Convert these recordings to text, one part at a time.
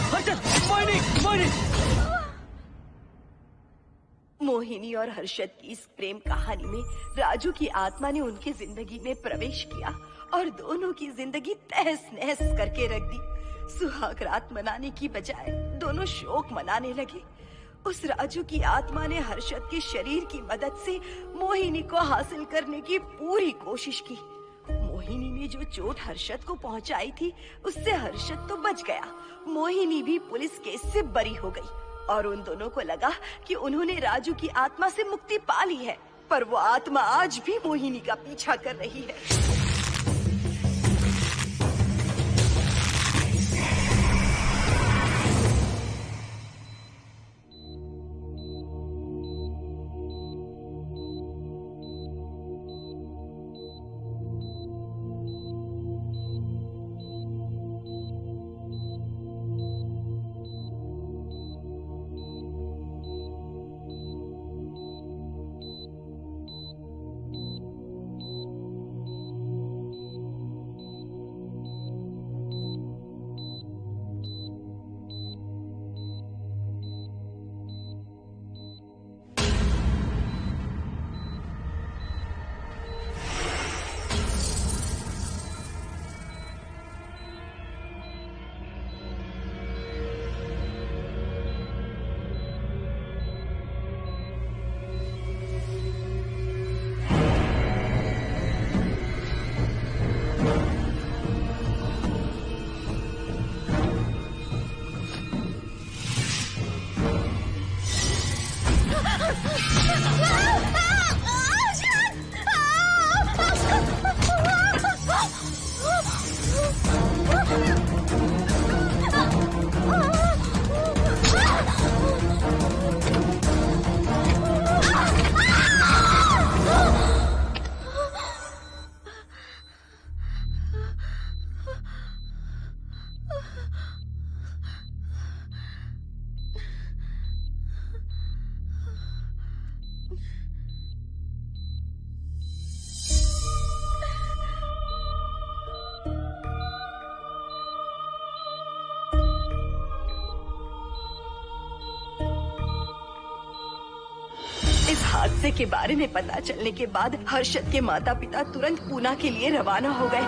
हर्षद, मोहिनी, मोहिनी। मोहिनी और हर्षद की इस प्रेम कहानी में राजू की आत्मा ने उनकी जिंदगी में प्रवेश किया और दोनों की जिंदगी तहस नहस करके रख दी। सुहाग रात मनाने की बजाय दोनों शोक मनाने लगे। उस राजू की आत्मा ने हर्षद के शरीर की मदद से मोहिनी को हासिल करने की पूरी कोशिश की। मोहिनी ने जो चोट हर्षद को पहुंचाई थी, उससे हर्षद तो बच गया, मोहिनी भी पुलिस केस से बरी हो गई और उन दोनों को लगा कि उन्होंने राजू की आत्मा से मुक्ति पा ली है, पर वो आत्मा आज भी मोहिनी का पीछा कर रही है। इस हादसे के बारे में पता चलने के बाद हर्षद के माता पिता तुरंत पूना के लिए रवाना हो गए।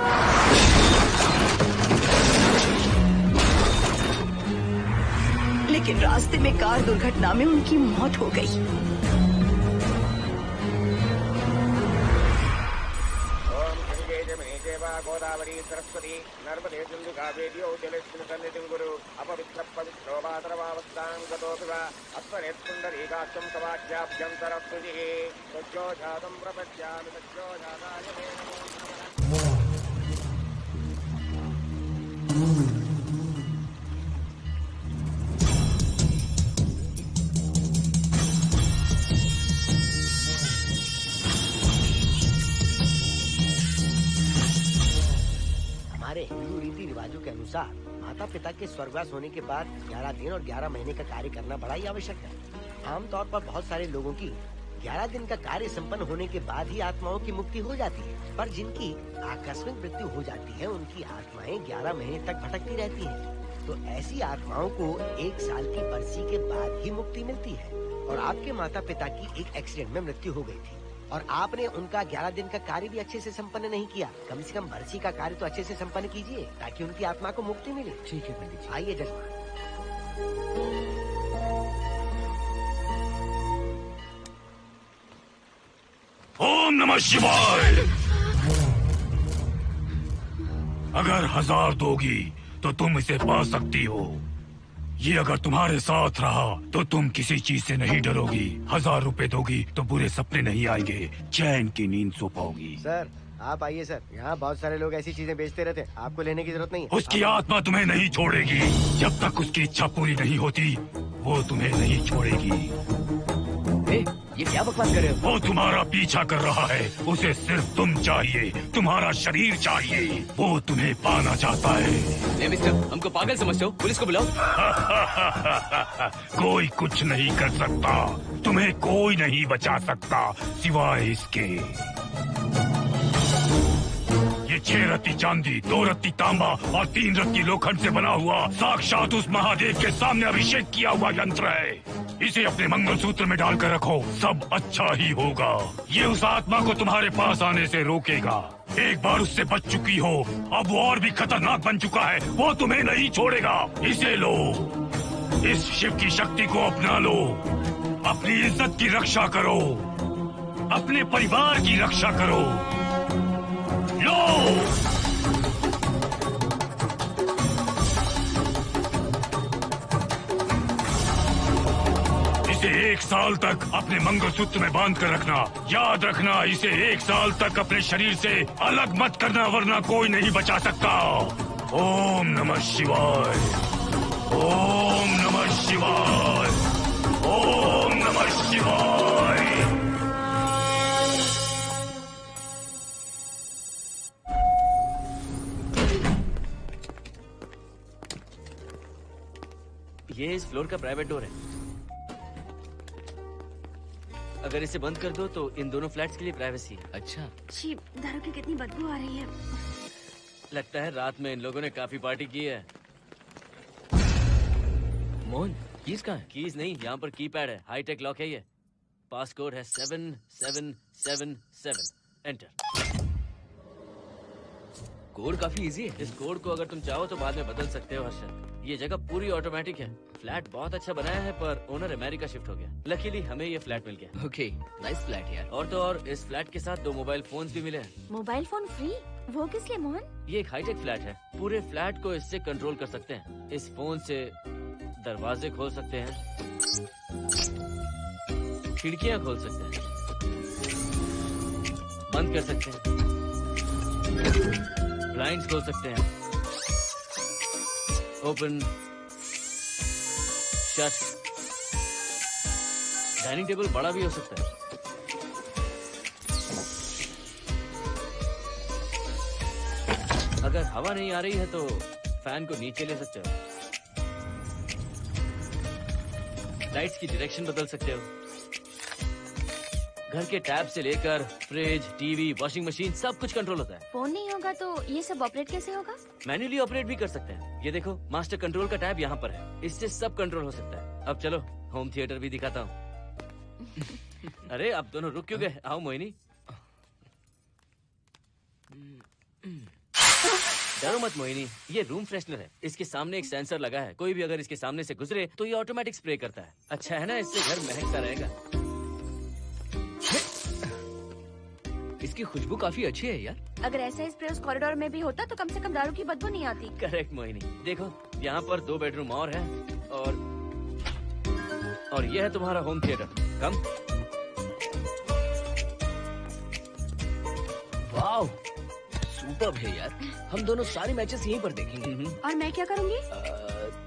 लेकिन रास्ते में कार दुर्घटना में उनकी मौत हो गई। गोदावरी सरस्वती नर्मदे सिंधु कावेरी जलेस्मिन् सन्निधिं कुरु अपवित्र पवित्रो वातरवावस्थां गतोऽपि अस्मरेत्पुण्डरीकाक्षं तवाख्याभ्यन्तरस्तुतिः सज्जो जातं प्रपद्यामि सज्जो जाताय मे नमो नमः। हमारे हिंदू रीति रिवाजों के अनुसार माता पिता के स्वर्गवास होने के बाद 11 दिन और 11 महीने का कार्य करना बड़ा ही आवश्यक है। आमतौर पर बहुत सारे लोगों की 11 दिन का कार्य संपन्न होने के बाद ही आत्माओं की मुक्ति हो जाती है, पर जिनकी आकस्मिक मृत्यु हो जाती है उनकी आत्माएं 11 महीने तक भटकती रहती हैं। तो ऐसी आत्माओं को 1 साल की बरसी के बाद ही मुक्ति मिलती है। और आपके माता पिता की एक एक्सीडेंट में मृत्यु हो गई थी और आपने उनका 11 दिन का कार्य भी अच्छे से संपन्न नहीं किया। कम से कम बरसी का कार्य तो अच्छे से संपन्न कीजिए ताकि उनकी आत्मा को मुक्ति मिले। ठीक है पंडित जी। आइए जजमान। ओम नमः शिवाय। अगर 1000 दोगी तो तुम इसे पा सकती हो। ये अगर तुम्हारे साथ रहा तो तुम किसी चीज से नहीं डरोगी। 1000 रुपए दोगी तो बुरे सपने नहीं आएंगे, चैन की नींद सो पाओगी। सर आप आइए सर, यहाँ बहुत सारे लोग ऐसी चीजें बेचते रहते हैं, आपको लेने की जरूरत नहीं है। उसकी आत्मा तुम्हें नहीं छोड़ेगी। जब तक उसकी इच्छा पूरी नहीं होती वो तुम्हें नहीं छोड़ेगी। ये क्या बकवास कर रहे हो? वो तुम्हारा पीछा कर रहा है, उसे सिर्फ तुम चाहिए, तुम्हारा शरीर चाहिए। वो तुम्हें पाना चाहता है। मिस्टर, हमको पागल समझते हो? पुलिस को बुलाओ। कोई कुछ नहीं कर सकता, तुम्हें कोई नहीं बचा सकता सिवाय इसके। ये 6 रत्ती चांदी, 2 रत्ती तांबा और 3 रत्ती लोखंड से बना हुआ साक्षात उस महादेव के सामने अभिषेक किया हुआ यंत्र है। इसे अपने मंगलसूत्र में डालकर रखो, सब अच्छा ही होगा। ये उस आत्मा को तुम्हारे पास आने से रोकेगा। एक बार उससे बच चुकी हो, अब वो और भी खतरनाक बन चुका है, वो तुम्हें नहीं छोड़ेगा। इसे लो, इस शिव की शक्ति को अपना लो, अपनी इज्जत की रक्षा करो, अपने परिवार की रक्षा करो। लो! इसे 1 साल तक अपने मंगलसूत्र में बांध कर रखना। याद रखना, इसे 1 साल तक अपने शरीर से अलग मत करना, वरना कोई नहीं बचा सकता। ओम नमः शिवाय, ओम नमः शिवाय, ओम नमः शिवाय। ये इस फ्लोर का प्राइवेट डोर है। अगर इसे बंद कर दो तो इन दोनों फ्लैट्स के लिए प्राइवेसी है। अच्छा, छी, दारू की कितनी बदबू आ रही है। लगता है रात में इन लोगों ने काफी पार्टी की है। मोहन कीज कहाँ है? कीज नहीं, यहाँ पर कीपैड है, हाईटेक लॉक है ये। पास कोड है 7777। एंटर। कोड काफी इजी है। इस कोड को अगर तुम चाहो तो बाद में बदल सकते हो हर्षद। ये जगह पूरी ऑटोमेटिक है। फ्लैट बहुत अच्छा बनाया है, पर ओनर अमेरिका शिफ्ट हो गया। लकीली हमें ये फ्लैट मिल गया। ओके, नाइस फ्लैट यार। और तो और इस फ्लैट के साथ 2 मोबाइल फोन्स भी मिले हैं। Mobile phone free? वो किस लिए मोहन? ये एक हाईटेक फ्लैट है, पूरे फ्लैट को इससे कंट्रोल कर सकते हैं। इस फोन से दरवाजे खोल सकते हैं, खिड़कियां खोल सकते हैं, बंद कर सकते हैं, ब्लाइंड्स खोल सकते हैं, ओपन, शट। डाइनिंग टेबल बड़ा भी हो सकता है। अगर हवा नहीं आ रही है तो फैन को नीचे ले सकते हो। लाइट्स की डायरेक्शन बदल सकते हो। घर के टैब से लेकर फ्रिज, टीवी, वॉशिंग मशीन सब कुछ कंट्रोल होता है। फोन नहीं होगा तो ये सब ऑपरेट कैसे होगा? मैन्युअली ऑपरेट भी कर सकते हैं। ये देखो, मास्टर कंट्रोल का टैब यहाँ पर है, इससे सब कंट्रोल हो सकता है। अब चलो होम थिएटर भी दिखाता हूँ। अरे आप दोनों रुक क्यों गए? आओ मोहिनी। डरो मत मोहिनी, ये रूम फ्रेशनर है। इसके सामने एक सेंसर लगा है, कोई भी अगर इसके सामने से गुजरे तो ये ऑटोमेटिक स्प्रे करता है। अच्छा है ना, इससे घर महकता रहेगा। इसकी खुशबू काफी अच्छी है यार। अगर ऐसा स्प्रे उस कॉरिडोर में भी होता तो कम से कम दारू की बदबू नहीं आती। करेक्ट मोहिनी। देखो यहाँ पर 2 बेडरूम और है, और ये है तुम्हारा होम थिएटर। कम। वाओ, सुपर्ब है यार। हम दोनों सारे मैचेस यहीं पर देखेंगे। और मैं क्या करूँगी?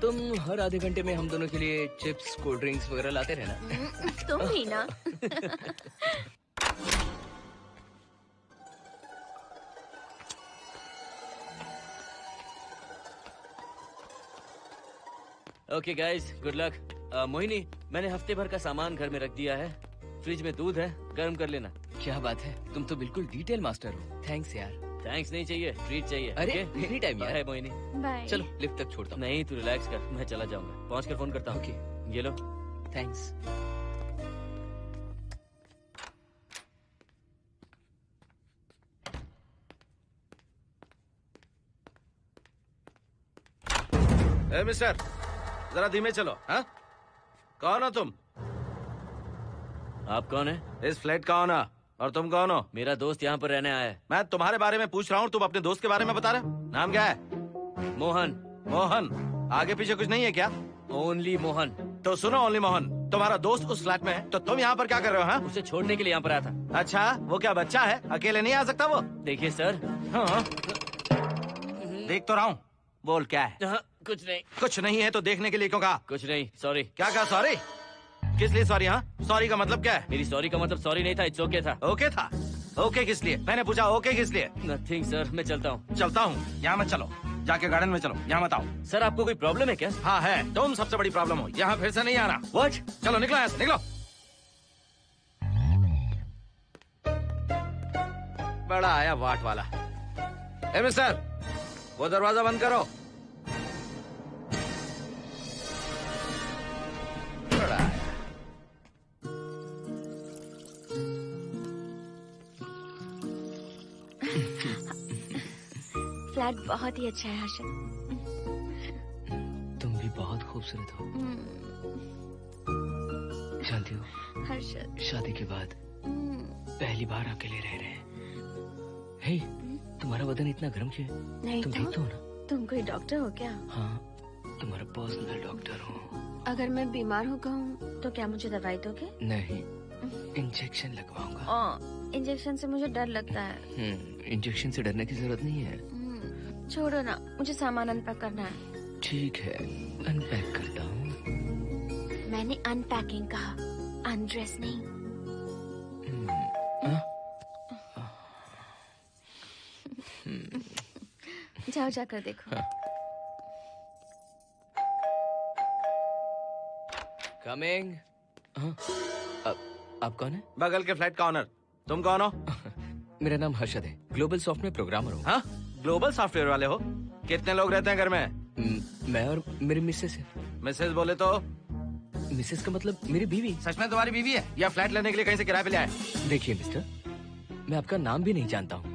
तुम हर आधे घंटे में हम दोनों के लिए चिप्स, कोल्ड ड्रिंक्स वगैरह लाते रहना। तुम ही ना। Okay guys, good luck. Mohini, मैंने हफ्ते भर का सामान घर में रख दिया है। फ्रिज में दूध है, गर्म कर लेना। क्या बात है, तुम तो बिल्कुल डिटेल मास्टर हो। थैंक्स यार। थैंक्स नहीं चाहिए, ट्रीट चाहिए। अरे okay? एनी टाइम यार। बाय मोहिनी। बाय। चलो लिफ्ट तक छोड़ता हूँ। नहीं, तू रिलैक्स कर, मैं चला जाऊंगा। पहुंच कर फोन करता हूँ। ओके, ये लो। थैंक्स। मिस्टर, जरा धीमे चलो। हाँ, कौन हो तुम? आप कौन है? इस फ्लैट का ओनर। और तुम कौन हो? मेरा दोस्त यहाँ पर रहने आया है। मैं तुम्हारे बारे में पूछ रहा हूँ, तुम अपने दोस्त के बारे में बता रहे हो? नाम क्या है? मोहन। मोहन? आगे पीछे कुछ नहीं है क्या? ओनली मोहन। तो सुनो ओनली मोहन, तुम्हारा दोस्त उस फ्लैट में है, तो तुम यहाँ पर क्या कर रहे हो? हाँ? उसे छोड़ने के लिए यहाँ पर आया था। अच्छा, वो क्या बच्चा है? अकेले नहीं आ सकता वो? देखिए सर। हाँ। देख तो रहा हूँ। बोल क्या है? हाँ, कुछ नहीं। कुछ नहीं है तो देखने के लिए क्यों कहा? कुछ नहीं, सॉरी। क्या कहा? सॉरी? किस लिए सॉरी? हाँ, सॉरी का मतलब क्या है? मेरी सॉरी का मतलब सॉरी नहीं था, इट्स ओके था। ओके था? ओके किस लिए? मैंने पूछा ओके किस लिए? नथिंग सर, मैं चलता हूँ। चलता हूँ? यहाँ मत चलो, जाके गार्डन में चलो, यहाँ मत आओ। सर आपको कोई प्रॉब्लम है क्या? हाँ है, तुम सबसे बड़ी प्रॉब्लम हो। यहाँ फिर से नहीं आना। व्हाट? चलो निकलो यहाँ से, निकलो। बड़ा आया वाट वाला। ए मिस्टर, वो दरवाजा बंद करो। बड़ा आया। फ्लैट बहुत ही अच्छा है हर्षद। तुम भी बहुत खूबसूरत हो। जानती हो, हर्षद शादी के बाद पहली बार अकेले रह रहे हैं। हे, तुम्हारा बदन इतना गर्म क्यों है? नहीं तुम तो देखते हो ना? तुम कोई डॉक्टर हो क्या? हाँ, तुम्हारा पर्सनल डॉक्टर हूँ। अगर मैं बीमार हो गऊँ तो क्या मुझे दवाई दोगे? नहीं, इंजेक्शन लगवाऊंगा। इंजेक्शन से मुझे डर लगता है। इंजेक्शन से डरने की जरूरत नहीं है। छोड़ो ना, मुझे सामान अनपैक करना है। ठीक है, अनपैक करता हूँ। मैंने अनपैकिंग कहा, अनड्रेस नहीं। जाओ जाकर देखो। कमिंग। आप कौन है? बगल के फ्लैट का ऑनर। तुम कौन हो? मेरा नाम हर्षद है, ग्लोबल सॉफ्टवेयर प्रोग्रामर हूँ। हाँ, ग्लोबल सॉफ्टवेयर वाले हो? कितने लोग रहते हैं घर में? मैं और मेरी मिसेस है। मिसेज बोले तो? मिसेस का मतलब मेरी बीवी। सच में तुम्हारी बीवी है या फ्लैट लेने के लिए कहीं से किराए पे ले आए? देखिए मिस्टर, मैं आपका नाम भी नहीं जानता हूँ।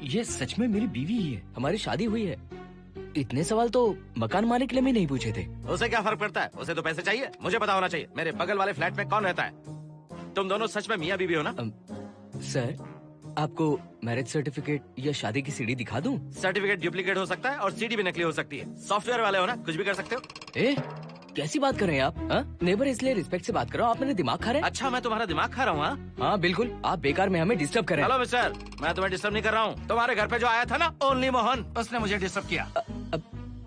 ये सच में मेरी बीवी ही है, हमारी शादी हुई है। इतने सवाल तो मकान मालिक ने भी नहीं पूछे थे। उसे क्या फर्क पड़ता है? उसे तो पैसे चाहिए। मुझे पता होना चाहिए मेरे बगल वाले फ्लैट में कौन रहता है। तुम दोनों सच में मियाँ बीवी हो ना? सर, आपको मैरिज सर्टिफिकेट या शादी की सीडी दिखा दूं? सर्टिफिकेट डुप्लीकेट हो सकता है और सीडी भी नकली हो सकती है। सॉफ्टवेयर वाले हो ना, कुछ भी कर सकते हो। ए, कैसी बात कर रहे हैं आप? नेबर, इसलिए रिस्पेक्ट से बात करो। आप मेरे दिमाग खा रहे हैं? अच्छा, मैं तुम्हारा दिमाग खा रहा हूँ? हाँ बिल्कुल, आप बेकार में हमें डिस्टर्ब कर रहे हैं। हेलो मिस्टर, मैं तुम्हें डिस्टर्ब नहीं कर रहा हूँ। तुम्हारे घर पे जो आया था ना, ओनली मोहन, उसने मुझे डिस्टर्ब किया।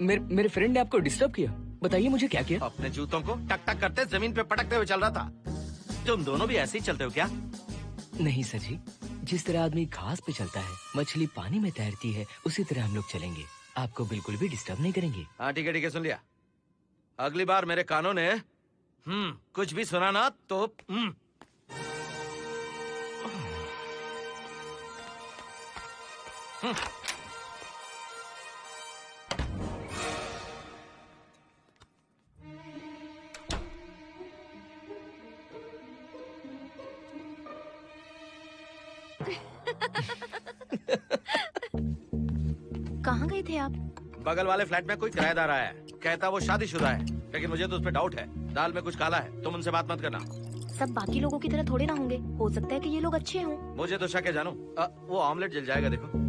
मेरे फ्रेंड ने आपको डिस्टर्ब किया? बताइए मुझे क्या किया? अपने जूतों को टक टक करते जमीन पे पटकते हुए चल रहा था। तुम दोनों भी ऐसे ही चलते हो क्या? नहीं सर जी, जिस तरह आदमी घास पे चलता है, मछली पानी में तैरती है, उसी तरह हम लोग चलेंगे। आपको बिल्कुल भी डिस्टर्ब नहीं करेंगे। हाँ ठीक है, सुन लिया। अगली बार मेरे कानों ने कुछ भी सुना ना तो कहाँ गए थे आप? बगल वाले फ्लैट में कोई किराएदार आया है, कहता वो शादीशुदा है, लेकिन मुझे तो उस पर डाउट है। दाल में कुछ काला है, तुम उनसे बात मत करना। सब बाकी लोगों की तरह थोड़े ना होंगे, हो सकता है कि ये लोग अच्छे हों। मुझे तो शक है जानू। वो ऑमलेट जल जाएगा, देखो।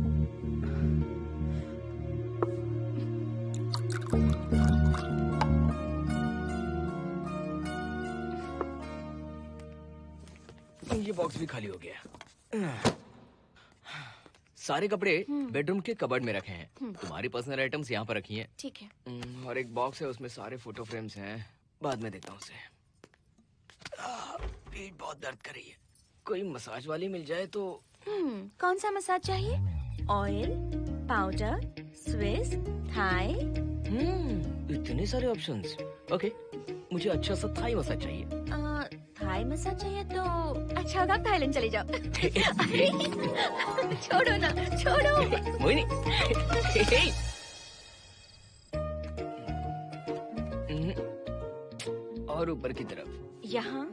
ये बॉक्स भी खाली हो गया। सारे कपड़े बेडरूम के कबर्ड में रखे हैं। तुम्हारी पर्सनल आइटम्स यहाँ पर रखी हैं। ठीक है। और एक बॉक्स है, उसमें सारे फोटो फ्रेम्स हैं। बाद में देखता हूँ उसे। पीठ बहुत दर्द कर रही है, कोई मसाज वाली मिल जाए तो। कौन सा मसाज चाहिए? Oil, powder, Swiss, Thai? इतने सारे ऑप्शंस। ओके, मुझे अच्छा सा थाई मसाज चाहिए। थाई मसाज चाहिए तो अच्छा होगा थाईलैंड चले जाओ। छोड़ो ना, छोड़ो। मोहिनी। और ऊपर की तरफ। यहाँ?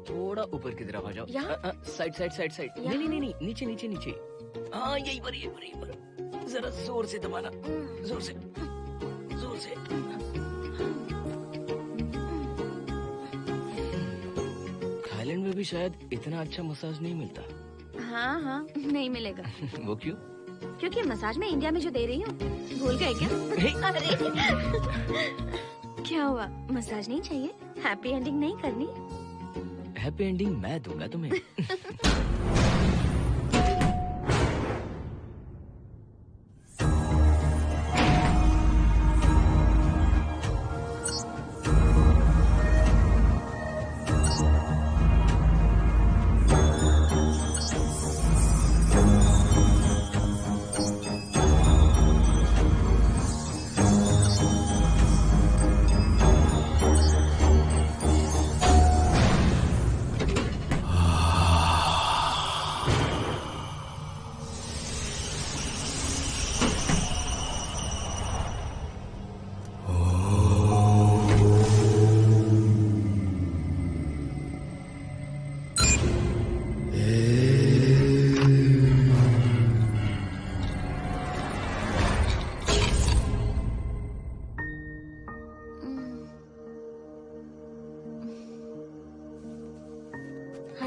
थोड़ा ऊपर की तरफ आ जाओ। यहाँ? Side side side side. नहीं नहीं नहीं, नीचे नीचे नीचे। हाँ, यही पर यही पर यही पर। जरा जोर से दबाना, जोर से जोर से। थाईलैंड में भी शायद इतना अच्छा मसाज नहीं मिलता। हाँ हाँ, नहीं मिलेगा। वो क्यों? क्योंकि मसाज में इंडिया में जो दे रही हूँ, भूल गए क्या? अरे क्या हुआ, मसाज नहीं चाहिए? हैप्पी एंडिंग नहीं करनी? हैप्पी एंडिंग मैं दूंगा तुम्हें।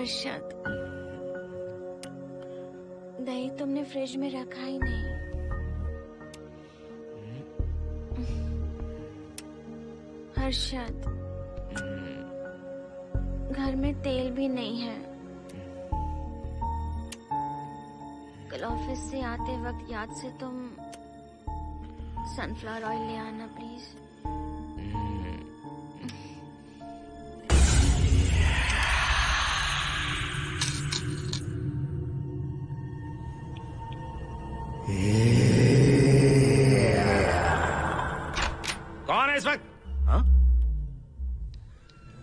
हर्षद, दही तुमने फ्रिज में रखा ही नहीं। हर्षद, घर में तेल भी नहीं है। कल ऑफिस से आते वक्त याद से तुम सनफ्लावर ऑयल ले आना प्लीज। कौन है इस वक्त? हाँ?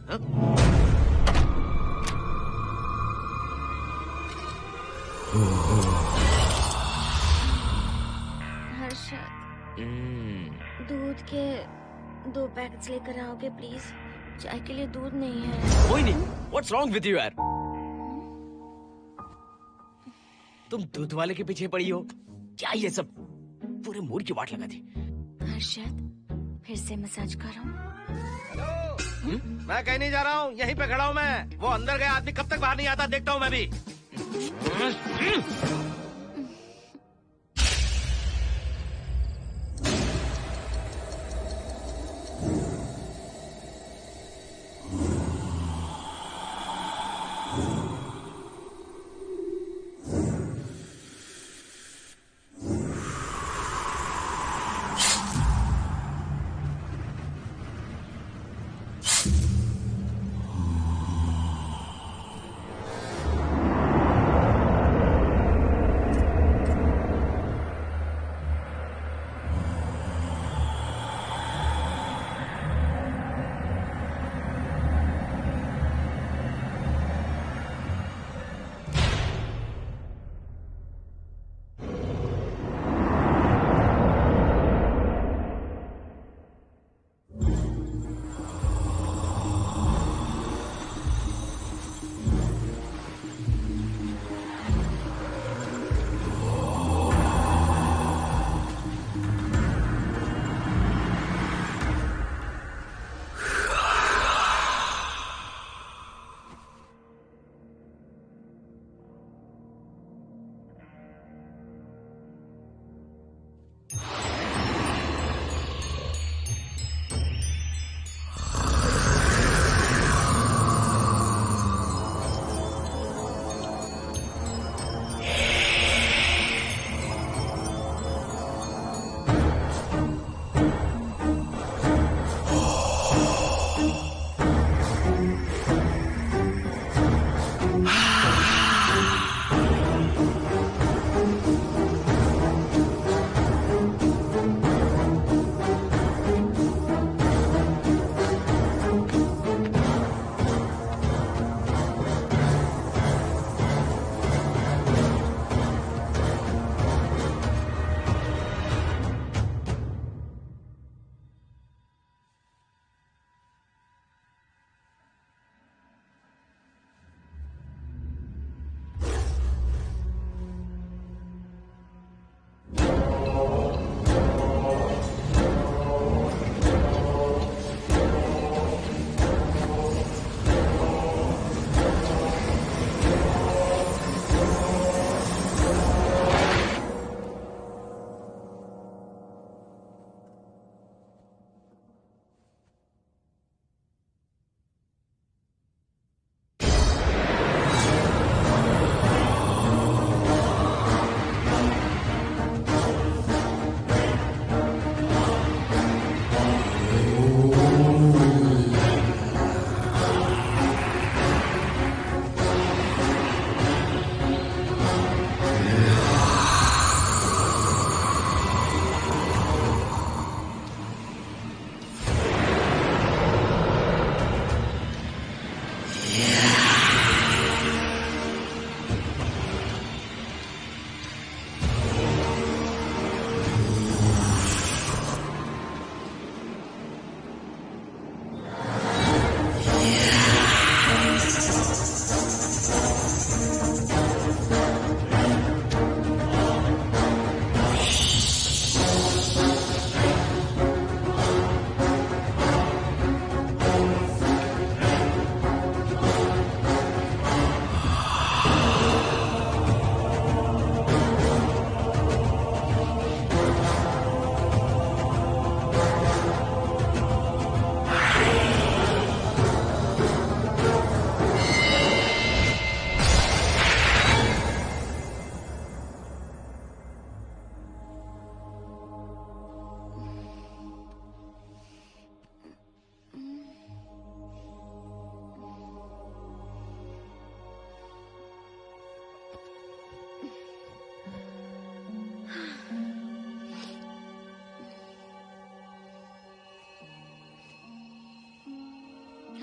हाँ? हर्षद, दूध के 2 पैकेट्स लेकर आओगे प्लीज? चाय के लिए दूध नहीं है। कोई नहीं। व्हाट्स रॉन्ग विद यू यार? तुम दूध वाले के पीछे पड़ी हो? क्या ये सब? पूरे मूड की वाट लगा दी। हर्षद, फिर से मसाज करो। मैं कहीं नहीं जा रहा हूँ, यहीं पे खड़ा हूँ मैं। वो अंदर गया आदमी कब तक बाहर नहीं आता, देखता हूँ मैं भी।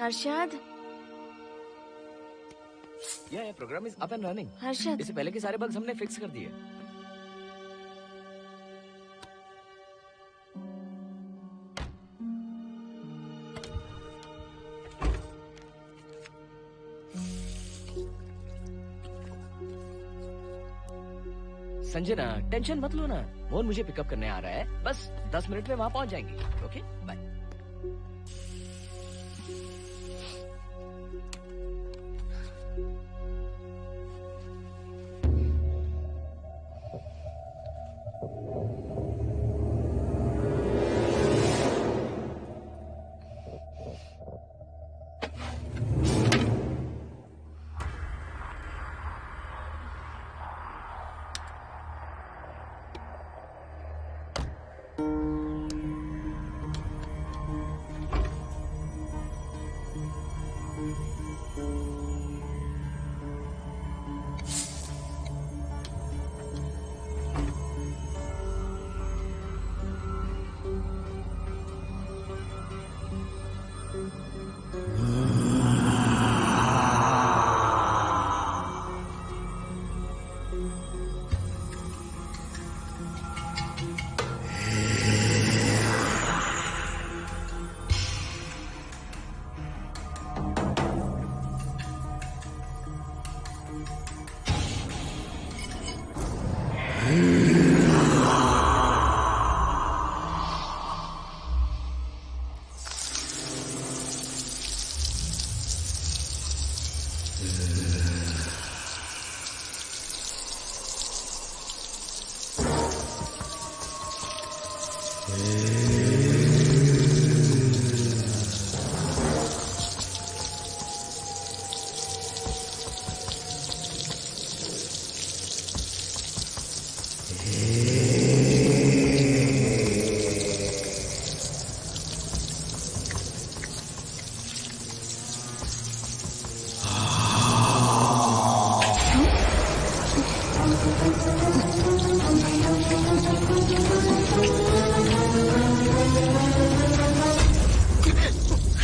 हर्षद, ये program is up and running. Harshad, इससे पहले के सारे बग्स हमने फिक्स कर दिए। संजना, टेंशन मत लो ना, मोहन मुझे पिकअप करने आ रहा है, बस 10 मिनट में वहां पहुंच जाएंगे। Okay bye.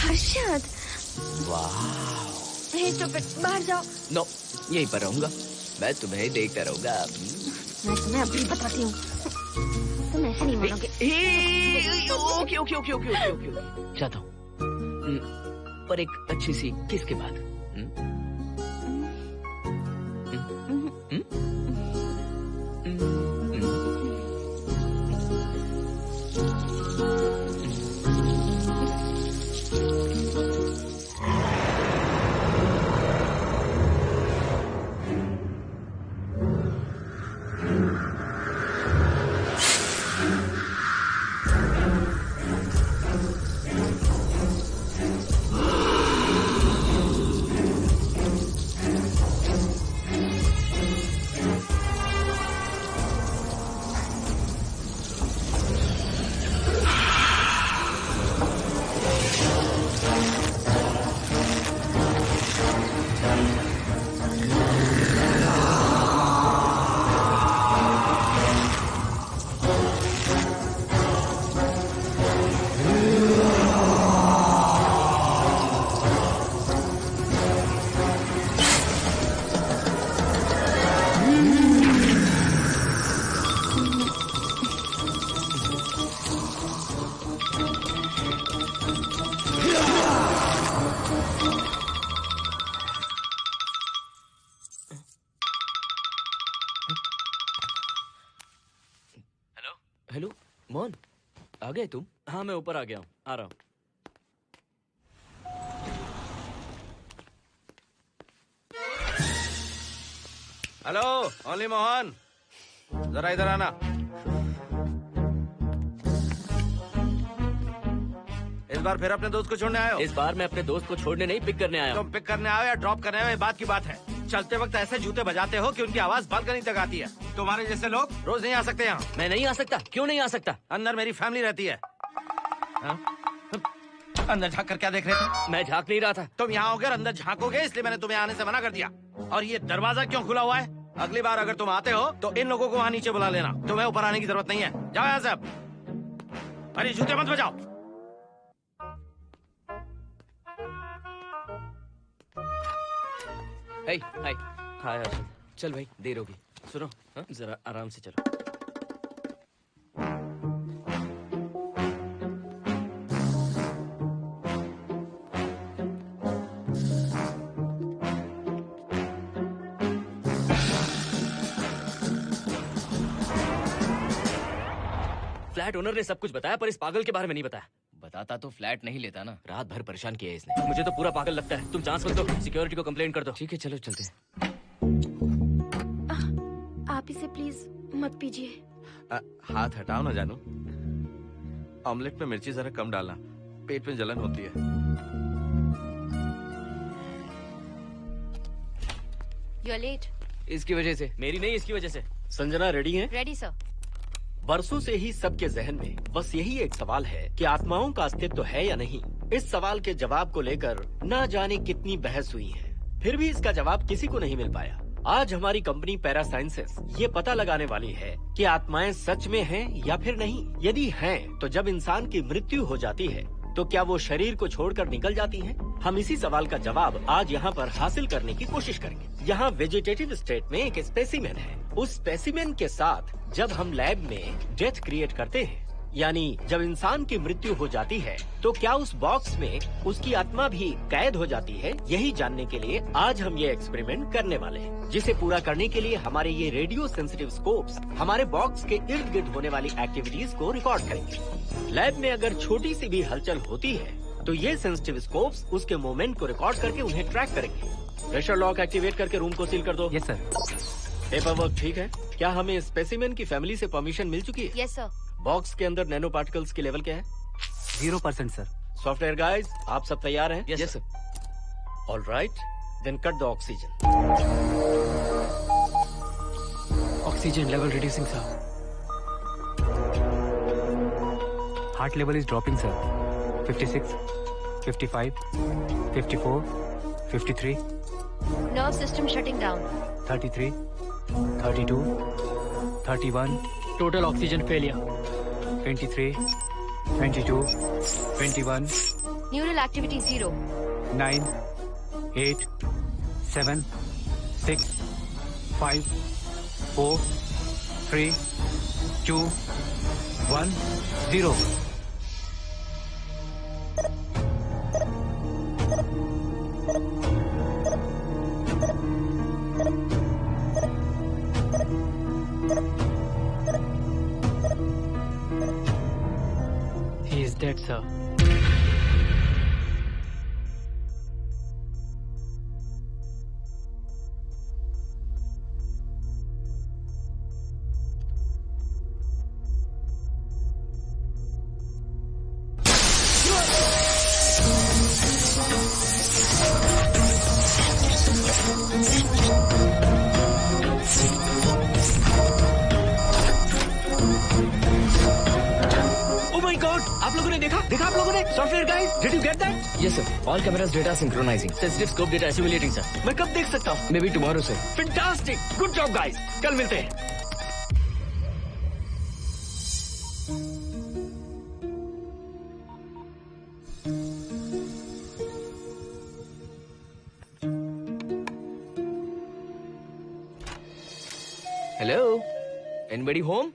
Harshad, hey stupid, बाहर जाओ। नो, यहीं पर रहूंगा, मैं तुम्हें देखता रहूंगा। मैं तुम्हें अभी बताती हूँ, तुम ऐसे नहीं मानोगे। Okay okay okay okay okay okay, चाहता हूँ, पर एक अच्छी सी किस के बाद। हेलो मोहन, आ गए तुम? हाँ मैं ऊपर आ गया हूँ, आ रहा हूँ। हेलो ओनली मोहन, जरा इधर आना। इस बार फिर अपने दोस्त को छोड़ने आए हो? इस बार मैं अपने दोस्त को छोड़ने नहीं, पिक करने आया हूँ। तुम पिक करने आए हो या ड्रॉप करने आए हो, ये बात की बात है। चलते वक्त ऐसे जूते बजाते हो कि उनकी आवाज बालकनी तक आती है। तुम्हारे जैसे लोग रोज नहीं आ सकते यहाँ। मैं नहीं आ सकता, क्यों नहीं आ सकता? अंदर मेरी फैमिली रहती है। अंदर झांक कर क्या देख रहे थे? मैं झांक नहीं रहा था। तुम यहाँ होकर अंदर झांकोगे, इसलिए मैंने तुम्हें आने से मना कर दिया। और ये दरवाजा क्यों खुला हुआ है? अगली बार अगर तुम आते हो तो इन लोगों को वहाँ नीचे बुला लेना, तुम्हें ऊपर आने की जरूरत नहीं है। जाओ यहाँ से अब। अरे जूते मत बजाओ। हाय हाय। हाय हर्षद। चल भाई, देर होगी। सुनो, हाँ? जरा आराम से चलो। फ्लैट ओनर ने सब कुछ बताया पर इस पागल के बारे में नहीं बताया। बताता तो फ्लैट नहीं लेता ना। रात भर परेशान किया है इसने। मुझे तो पूरा पागल लगता है। तुम चांस मत दो, सिक्योरिटी को कंप्लेंट कर दो। ठीक है चलो चलते हैं। आप इसे प्लीज मत पीजिए। हाथ हटाओ ना जानू। ऑमलेट में मिर्ची जरा कम डालना, पेट में जलन होती है। You are late. इसकी वजह से। मेरी नहीं, इसकी वजह से। संजना रेडी हैं? Ready sir. बरसों से ही सबके जहन में बस यही एक सवाल है कि आत्माओं का अस्तित्व है या नहीं। इस सवाल के जवाब को लेकर ना जाने कितनी बहस हुई है, फिर भी इसका जवाब किसी को नहीं मिल पाया। आज हमारी कंपनी पैरा साइंसेस ये पता लगाने वाली है कि आत्माएं सच में हैं या फिर नहीं। यदि हैं, तो जब इंसान की मृत्यु हो जाती है तो क्या वो शरीर को छोड़कर निकल जाती हैं? हम इसी सवाल का जवाब आज यहाँ पर हासिल करने की कोशिश करेंगे। यहाँ वेजिटेटिव स्टेट में एक स्पेसिमेन है। उस स्पेसिमेन के साथ जब हम लैब में डेथ क्रिएट करते हैं, यानी जब इंसान की मृत्यु हो जाती है, तो क्या उस बॉक्स में उसकी आत्मा भी कैद हो जाती है? यही जानने के लिए आज हम ये एक्सपेरिमेंट करने वाले हैं, जिसे पूरा करने के लिए हमारे ये रेडियो सेंसिटिव स्कोप्स हमारे बॉक्स के इर्द गिर्द होने वाली एक्टिविटीज को रिकॉर्ड करेंगे। लैब में अगर छोटी सी भी हलचल होती है तो ये सेंसिटिव स्कोप्स उसके मूवमेंट को रिकॉर्ड करके उन्हें ट्रैक करेंगे। प्रेशर लॉक एक्टिवेट करके रूम को सील कर दो। Yes sir. पेपर वर्क ठीक है? क्या हमें स्पेसिमेन की फैमिली से परमिशन मिल चुकी है? Yes sir. बॉक्स के अंदर नैनो पार्टिकल्स की लेवल क्या है? 0% सर। सॉफ्टवेयर गाइस, आप सब तैयार हैं? Yes sir. All right, then cut the oxygen. Oxygen level reducing sir. Heart level is dropping sir. 56, 55, 54, 53, Nerve system shutting down. 33, 32, 31. Total oxygen failure. 23, 22, 21, Neural activity 0. 9, 8, 7, 6, 5, 4, 3, 2, 1, 0. He is dead, sir. आप लोगों ने देखा आप लोगों ने? Software guys, did you get that? Yes sir. All cameras data synchronizing. Sensitive scope data assimilating, sir. मैं कब देख सकता हूँ? Maybe tomorrow sir. Fantastic, good job guys, कल मिलते हैं। Hello. Anybody home?